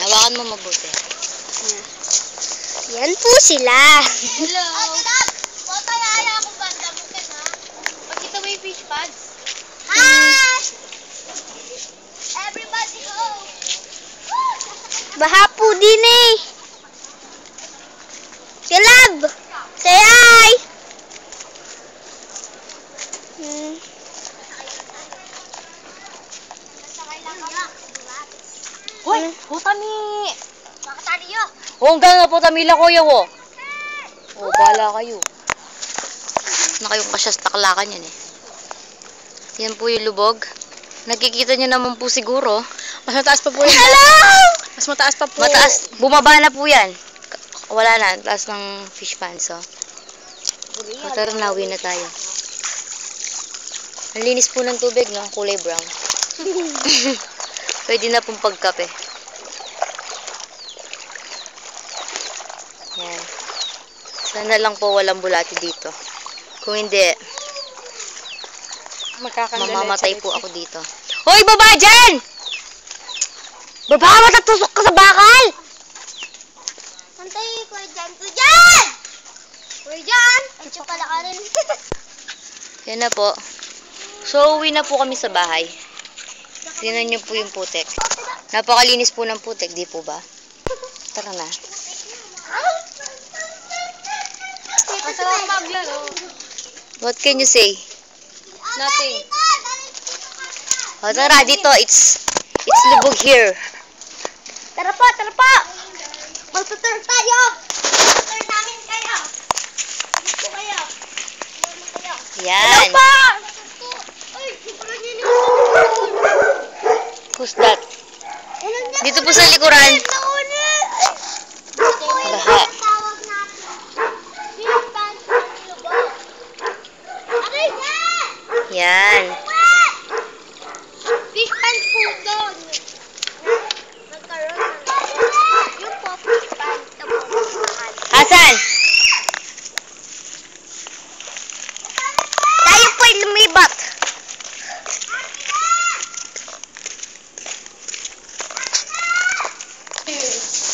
Hawakan mo mabuti. Yan po sila. Hello! Kaya akong banda mo ka na. Pakita mo yung fish pads. Hi! Everybody go! Baha po din eh. Si Lab! Say hi! Hoy! Putami! Makatariyo. Hanggang na putamila kuya wo. Oh, bala kayo. Na kayong kasyas-taklakan yan eh. Yan po yung lubog. Nakikita nyo naman po siguro. Mas mataas pa po yan. Hello! Mas mataas pa po. Mataas. Bumaba na po yan. Wala na. Taas ng fish pan. So, tara na. Uwi na tayo. Ang linis po ng tubig, no? Kulay brown. Pwede na pong pagkape. Yan. Sana lang po walang bulati dito. Kung hindi, mamamatay po ako dito. Hoy, baba dyan! Baba, matatusok ka sa bakal! Antay, Kuya Jan. Kuya Jan! Kuya Jan! Ang tsupala ka rin. Yan na po. So, uwi na po kami sa bahay. Tingnan niyo po yung putek. Napakalinis po ng putek, di po ba? Tara na. Masarap maglaro. What can you say? Nothing. O, tara, dito. It's lubog here. Tara po, tara po! Magtutur tayo! Magtutur namin kayo! Dito kayo! Yan. Pa! Who's that? Dito po sa likuran. Baha. Yan. Fish pan po doon. Nagkaroon ng yung po fish pan. Hasan! Tayo po'y lumibat.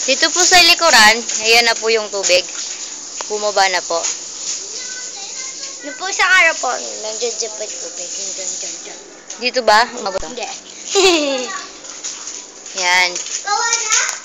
Dito po sa likuran, ayan na po yung tubig. Bumaba na po. Yung po sa karapon. Nandiyan dyan pa yung tubig. Diyan. Dito ba? Hindi. Yan. Gawa na?